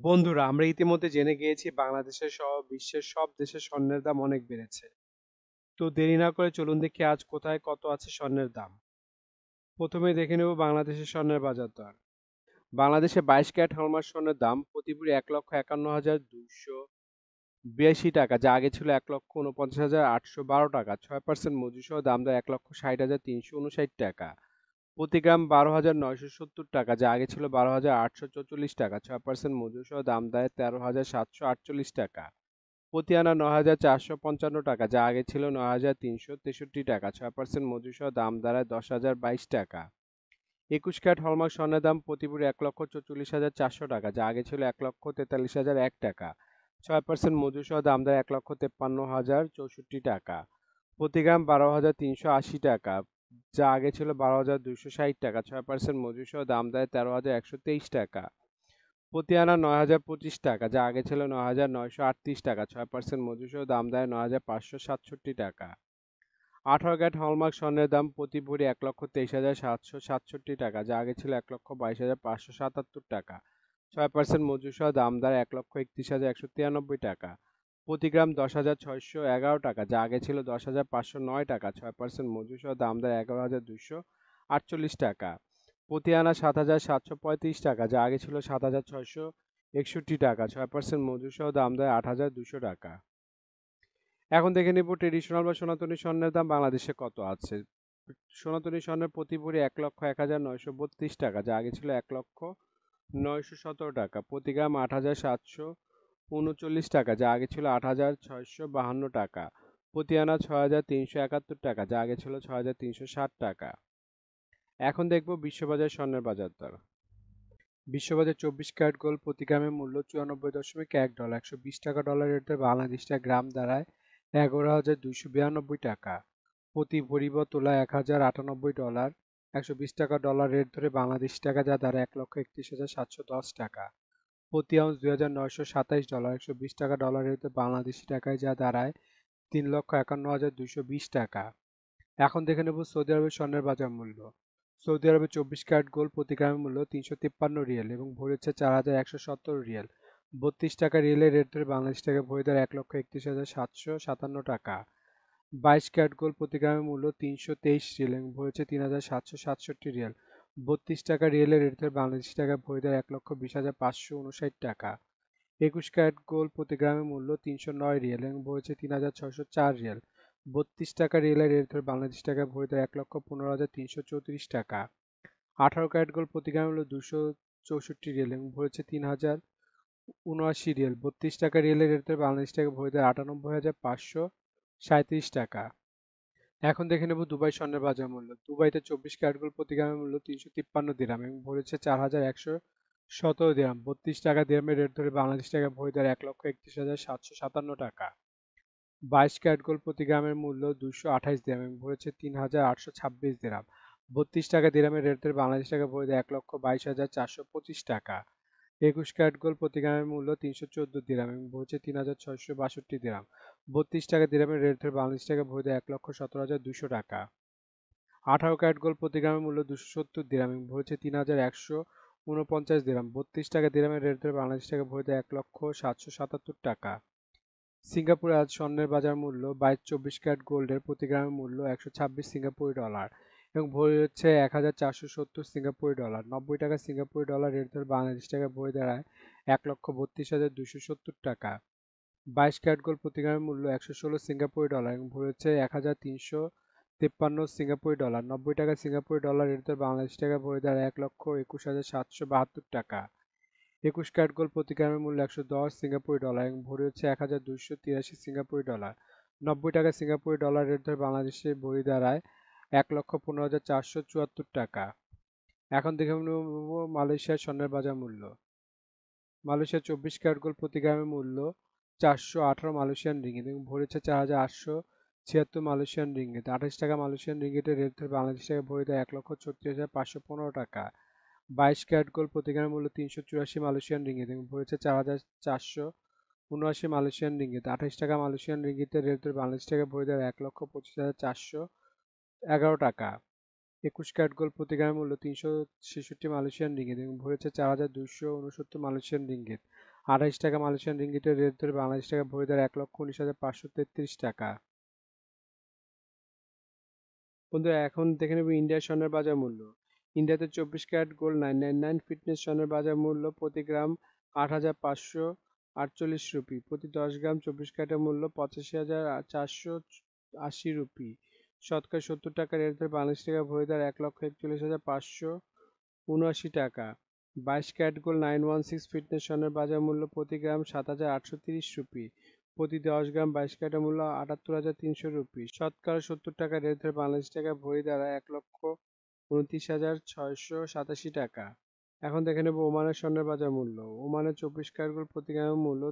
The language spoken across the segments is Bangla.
বন্ধুরা, আমরা ইতিমধ্যে জেনে গিয়েছি বাংলাদেশের সহ বিশ্বের সব দেশের স্বর্ণের দাম অনেক বেড়েছে। তো দেরি না করে চলুন দেখি আজ কোথায় কত আছে স্বর্ণের দাম। প্রথমেই দেখে নেব বাংলাদেশের স্বর্ণের বাজার দর। বাংলাদেশে 22 ক্যারেট হলমার্ক স্বর্ণের দাম প্রতি ভরি 1,51,282 টাকা, যা আগে ছিল 1,49,812 টাকা। 6% মজুরি সহ দাম দেয় 1,60,359 টাকা। প্রতি গ্রাম 12,970 টাকা, যা আগে ছিল 12,844 টাকা। 6% মজুরি সহ দাম দেয় 13,748 টাকা। প্রতি আনা 9,455 টাকা, যা আগে ছিল 9,363 টাকা। 6% মজুরি সহ দাম দাঁড়ায় 10,022 টাকা। 21 ক্যারেট হলমার্ক স্বর্ণের দাম প্রতি ভরি 1,44,400 টাকা, যা আগে ছিল 1,43,001 টাকা। 6% মজুরি সহ দাম দাঁড়ায় 1,53,064 টাকা। প্রতি গ্রাম 12,380 টাকা, যা আগে ছিল 12,260 টাকা। 6% মজুরি সহ দাম দেয় 13,123 টাকা। প্রতি আনা 9,025 টাকা, যা আগে ছিল 9,938 টাকা। 6% মজুরি সহ দাম দেয় 9,567 টাকা। 18 ক্যারেট হলমার্ক স্বর্ণের দাম প্রতি ভরি 1,23,767 টাকা, যা আগে ছিল 1,22,577 টাকা। 6% মজুরি সহ দাম দেয় 1,31,193 টাকা। প্রতি গ্রাম 10,611 টাকা, যা আগে ছিল 10,509 টাকা। 6% মজুরি সহ দাম দেয় 11,248 টাকা। প্রতি আনা 7,735 টাকা, যা আগে ছিল 7,661 টাকা। 6% মজুরি সহ দাম দেয় 8,200 টাকা। এখন দেখে নিব ট্রেডিশনাল বা সনাতনী স্বর্ণের দাম বাংলাদেশে কত আছে। সনাতনী স্বর্ণের প্রতি ভরি 1,01,932 টাকা, যা আগে ছিল 1,09,17 টাকা। প্রতি গ্রাম 8,739 টাকা, যা আগে ছিল 8,652 টাকা। প্রতি আনা 6,371 টাকা, যা আগে ছিল 6,360 টাকা। এখন দেখব বিশ্ববাজার স্বর্ণের বাজার দর। বিশ্ববাজার 24 ক্যারেট গোল্ড প্রতি গ্রামের মূল্য 94.1 ডলার। 120 টাকা ডলার রেটে বাংলাদেশ গ্রাম দাঁড়ায় 11,292 টাকা। প্রতি ভরি বা তোলা 1,098 ডলার। 120 টাকা ডলার রেট ধরে বাংলাদেশ টাকা যা দাঁড়ায় 1,31,710 টাকা। প্রতি আউন্স 2,927 ডলার। 120 টাকা ডলার রেটে বাংলাদেশি টাকায় যা দাঁড়ায় 3,51,220 টাকা। এখন দেখে নেব সৌদি আরবের স্বর্ণের বাজার মূল্য। সৌদি আরবে 24 ক্যারেট গোল্ড প্রতি গ্রামের মূল্য 353 রিয়াল এবং ভরি হচ্ছে 4,170 রিয়াল। 32 টাকা রিয়েলের রেট ধরে বাংলাদেশ টাকা ভরি দ্বারা 1,31,757 টাকা। 22 ক্যারেট গোল্ড প্রতি গ্রামের মূল্য 323 রিয়াল এবং ভরি হচ্ছে 3,767 রিয়াল। 32 টাকা রিয়েলের রেট ধরে বাংলাদেশ টাকা ভরি দ্বারা 1,20,559 টাকা। 21 ক্যারেট গোল্ড প্রতি গ্রামের মূল্য 309 রিয়াল এবং ভরি হচ্ছে 3,604 রিয়াল। 32 টাকা রিয়েলের রেট ধরে বাংলাদেশ টাকা ভরি দেয় 1,15,334 টাকা। 18 ক্যারেট গোল্ড প্রতি গ্রাম হলো 264 রিয়াল এবং ভরি হচ্ছে 3,079 রিয়াল। 32 টাকা রিয়েলের রেট ধরে বাংলাদেশ টাকা ভরি দেয় 98,537 টাকা। এখন দেখে নেব দুবাই স্বর্ণের বাজার মূল্য। দুবাইতে 24 ক্যারেট গোল্ড প্রতি গ্রামের মূল্য 353 দিরহাম এবং ভরি হচ্ছে 4,117 দিরহাম। 32 টাকা দিরহামের রেট ধরে বাংলাদেশ টাকা ভরি দেয় 1,31,757 টাকা। 22 ক্যারেট গোল্ড প্রতি গ্রামের মূল্য 228 দিরহাম এবং ভরি হচ্ছে 3,826 দিরহাম। 32 টাকা দিরহামের রেট ধরে বাংলাদেশ টাকা ভরি দেয় 1,22,425 টাকা। 21 ক্যারেট গোল্ড প্রতি গ্রামের মূল্য 314 দিরহাম এবং ভরি হচ্ছে 3,662 দিরহাম। 32 টাকা দিরহামের রেট ধরে বাংলাদেশ টাকা ভরি দেয় 1,17,200 টাকা। 18 ক্যারেট গোল্ড প্রতি গ্রামের মূল্য 270 দিরহাম এবং ভরি হচ্ছে 3,149 দিরহাম। 32 টাকা দিরহামের রেট ধরে বাংলাদেশ টাকা ভরি দেয় 1,777 টাকা। সিঙ্গাপুরে আজ স্বর্ণের বাজার মূল্য 24 ক্যারেট গোল্ডের প্রতি গ্রামের মূল্য 126 সিঙ্গাপুরি ডলার এবং ভরি হচ্ছে 1,470 সিঙ্গাপুরি ডলার। 90 টাকা সিঙ্গাপুরি ডলার রেট ধরে বাংলাদেশ টাকা ভরি দাঁড়ায় 1,32,270 টাকা। 22 ক্যারেট গোল্ড প্রতি গ্রামের মূল্য 116 সিঙ্গাপুরি ডলার এবং ভরি হচ্ছে 1,353 সিঙ্গাপুরি ডলার। 90 টাকা সিঙ্গাপুরি ডলার রেট ধরে বাংলাদেশ টাকা ভরি দাঁড়ায় 1,21,772 টাকা। 21 ক্যারেট গোল্ড প্রতি গ্রামের মূল্য 110 সিঙ্গাপুরি ডলার এবং ভরি হচ্ছে 1,283 সিঙ্গাপুরি ডলার। 90 টাকা সিঙ্গাপুরি ডলার রেট ধরে বাংলাদেশে ভরি দাঁড়ায় 1,15,474 টাকা। এখন দেখে নেব মালয়েশিয়ার স্বর্ণের বাজার মূল্য। মালয়েশিয়ার 24 ক্যারেট গোল্ড প্রতি গ্রামের মূল্য 418 মালয়েশিয়ান রিঙ্গিত এবং ভরি হচ্ছে 4,876 মালয়েশিয়ান রিঙ্গিত। 28 টাকা মালয়েশিয়ান রিঙ্গিতের রেট ধরে বাংলাদেশ টাকা ভরি দেয় 1,36,515 টাকা। 22 ক্যারেট গোল্ড প্রতি গ্রামের মূল্য 384 মালয়েশিয়ান রিঙ্গিত এবং ভরি হচ্ছে 4,479 মালয়েশিয়ান রিঙ্গিত। 28 টাকা মালয়েশিয়ান রিঙ্গিতের রেট ধরে বাংলাদেশ টাকা ভরি দেয় 1,25,411 টাকা। 21 ক্যারেট গোল্ড প্রতি গ্রামের মূল্য 366 মালয়েশিয়ান রিঙ্গিত এবং ভরি হচ্ছে 4,269 মালয়েশিয়ান রিঙ্গিত। 28 টাকা, মালয়েশিয়ান রিঙ্গিটের রেট ধরে বাংলাদেশ টাকা ভরি দ্বারা 1,19,533 টাকা। বন্ধুরা এখন দেখে নেব ইন্ডিয়ার স্বর্ণের বাজার মূল্য। ইন্ডিয়াতে 24 ক্যারেট গোল্ড 999 ফিটনেস স্বর্ণের বাজার মূল্য প্রতি গ্রাম 8,548 রুপি। প্রতি 10 গ্রাম 24 ক্যারেটের মূল্য 85,480 রুপি। শতকরা 70 টাকা রেট ধরে বাংলাদেশ টাকা ভরি দ্বারা 1,41,579 টাকা। 22 ক্যারেট গোল্ড 916 ফিটনেস স্বর্ণের বাজার মূল্য প্রতি গ্রাম 7,830 রুপি। প্রতি 10 গ্রাম 22 ক্যারেটের মূল্য 78,300 রুপি। শতকরা 70 টাকা রেট ধরে বাংলাদেশ টাকা ভরি দ্বারা 1,29,687 টাকা। এখন দেখে নেব ওমানের স্বর্ণের বাজার মূল্য। ওমানের 24 ক্যারেট গোল্ড প্রতি গ্রামের মূল্য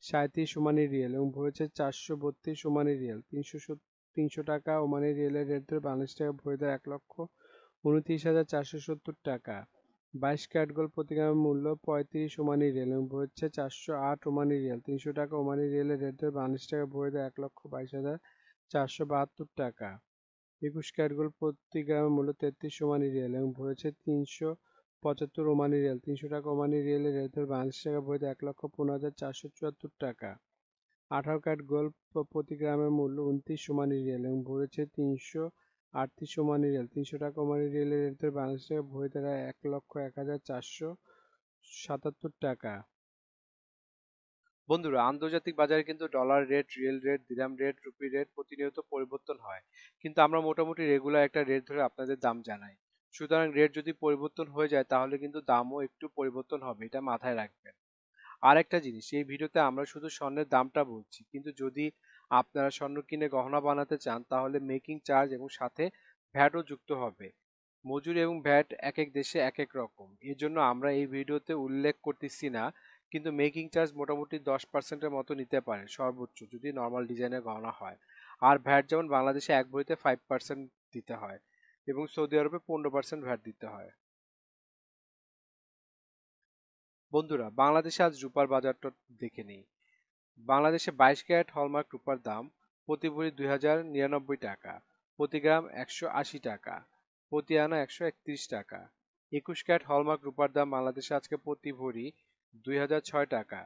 37 ওমানি রিয়েল এবং ভরেছে 432 ওমানি রিয়েল। 300 টাকা ওমানি রিয়েলের রেট ধরে বাংলাদেশ টাকা ভরি দ্বারা 1,29,470 টাকা। 22 ক্যারেট গোল্ড প্রতি গ্রামের মূল্য 35 ওমানি রিয়েল এবং হচ্ছে 408 ওমানি রিয়েল। 300 টাকা ওমানি রিয়েলের রেট ধরে বাংলাদেশ টাকা ভরি দেয় 1,22,472 টাকা। 21 ক্যারেট গোল্ড প্রতি গ্রামের মূল্য 33 ওমানি রিয়েল এবং ভরেছে 375 ওমানি রিয়েল। 300 টাকা ওমানি রিয়েলের রেট ধরে বাংলাদেশ টাকা ভরি দেয় 1,15,474 টাকা। 18 ক্যারেট গোল্ড প্রতি গ্রামের মূল্য 29 ওমানি রিয়েল এবং ভরেছে 338 ওমানি রিয়েল। 300 টাকা ওমানি রিয়েলের রেট ধরে বাংলাদেশ টাকা ভরি দাঁড়ায় 1,01,477 টাকা। বন্ধুরা আন্তর্জাতিক বাজারে কিন্তু ডলার রেট, রিয়েল রেট, দিরহাম রেট, রুপি রেট প্রতিনিয়ত পরিবর্তন হয়, কিন্তু আমরা মোটামুটি রেগুলার একটা রেট ধরে আপনাদের দাম জানাই। সুতরাং রেট যদি পরিবর্তন হয়ে যায় তাহলে কিন্তু দামও একটু পরিবর্তন হবে, এটা মাথায় রাখবেন। আরেকটা জিনিস, এই ভিডিওতে আমরা শুধু স্বর্ণের দামটা বলছি, কিন্তু যদি আপনারা স্বর্ণ কিনে গহনা বানাতে চান তাহলে মেকিং চার্জ এবং সাথে ভ্যাটও যুক্ত হবে। মজুরি এবং ভ্যাট এক এক দেশে এক এক রকম, এর জন্য আমরা এই ভিডিওতে উল্লেখ করতেছি না, কিন্তু মেকিং চার্জ মোটামুটি 10%-এর মতো নিতে পারে সর্বোচ্চ, যদি নর্মাল ডিজাইনের গহনা হয়। আর ভ্যাট যেমন বাংলাদেশে এক ভরিতে 5% দিতে হয় এবং সৌদি আরবে 15% ভ্যাট দিতে হয়। বন্ধুরা বাংলাদেশে আজ রূপার বাজারটা দেখে নিই। বাংলাদেশে 22 ক্যারেট হলমার্ক রূপার দাম প্রতি ভরি 2,099 টাকা, প্রতি গ্রাম 180 টাকা, প্রতি আনা 131 টাকা। 21 ক্যারেট হলমার্ক রূপার দাম বাংলাদেশে আজকে প্রতি ভরি 2,006 টাকা,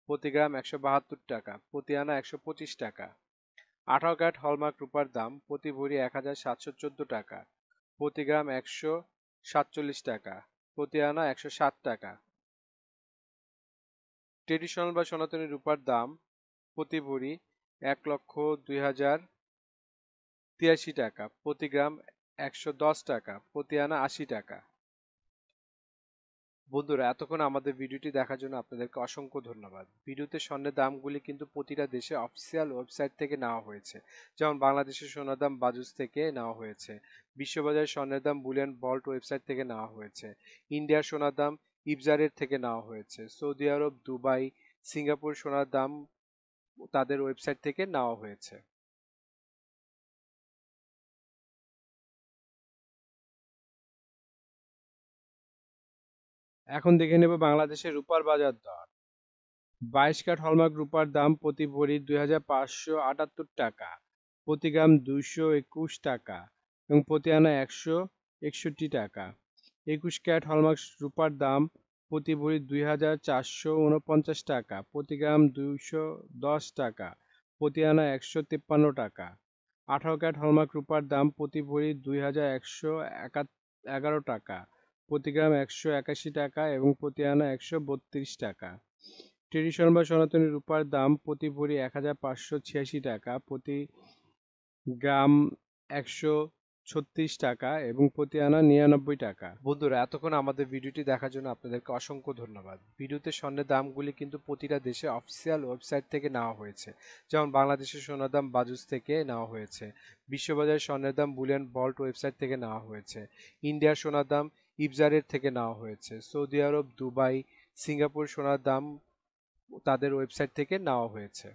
প্রতি গ্রাম 172 টাকা, প্রতি আনা 125 টাকা। 18 ক্যারেট হলমার্ক রূপার দাম প্রতি ভরি 1,714 টাকা, প্রতি গ্রাম 147 টাকা, প্রতি আনা 160 টাকা। ট্রেডিশনাল বা সনাতনী রূপার দাম প্রতি ভরি 1,02,083 টাকা, প্রতি গ্রাম 110 টাকা, প্রতি আনা 80 টাকা। বন্ধুরা এতক্ষণ আমাদের ভিডিওটি দেখার জন্য আপনাদেরকে অসংখ্য ধন্যবাদ। ভিডিওতে স্বর্ণের দামগুলি কিন্তু প্রতিটা দেশে অফিসিয়াল ওয়েবসাইট থেকে নেওয়া হয়েছে, যেমন বাংলাদেশের সোনার দাম বাজুস থেকে নেওয়া হয়েছে, বিশ্ববাজার স্বর্ণের দাম বুলিয়ান ভল্ট ওয়েবসাইট থেকে নেওয়া হয়েছে, ইন্ডিয়ার সোনার দাম ইবজারের থেকে নেওয়া হয়েছে, সৌদি আরব, দুবাই, সিঙ্গাপুর সোনার দাম তাদের ওয়েবসাইট থেকে নেওয়া হয়েছে। এখন দেখে নেব বাংলাদেশের রূপার বাজার দর। 22 ক্যারেট হলমার্ক রূপার দাম প্রতি ভরি 2,578 টাকা, প্রতি গ্রাম 221 টাকা এবং প্রতি আনা 161 টাকা। 21 ক্যারেট হলমার্ক রূপার দাম প্রতি ভরি 2,449 টাকা, প্রতি গ্রাম 210 টাকা, প্রতি আনা 153 টাকা। 18 ক্যারেট হলমার্ক রূপার দাম প্রতি ভরি 2,111 টাকা, প্রতি গ্রাম 181 টাকা এবং প্রতি আনা 132 টাকা। ট্রেডিশনাল বা সনাতনী রূপার দাম প্রতি ভরি 1,586 টাকা, প্রতি গ্রাম 136 টাকা এবং প্রতি আনা 99 টাকা। বন্ধুরা এতক্ষণ আমাদের ভিডিওটি দেখার জন্য আপনাদেরকে অসংখ্য ধন্যবাদ। ভিডিওতে স্বর্ণের দামগুলি কিন্তু প্রতিটা দেশে অফিসিয়াল ওয়েবসাইট থেকে নেওয়া হয়েছে, যেমন বাংলাদেশের সোনার দাম বাজুস থেকে নেওয়া হয়েছে, বিশ্ববাজার স্বর্ণের দাম বুলিয়ান ভল্ট ওয়েবসাইট থেকে নেওয়া হয়েছে, ইন্ডিয়ার সোনার দাম ইবজারের থেকে নেওয়া হয়েছে, সৌদি আরব, দুবাই, সিঙ্গাপুর সোনার দাম তাদের ওয়েবসাইট থেকে নেওয়া হয়েছে।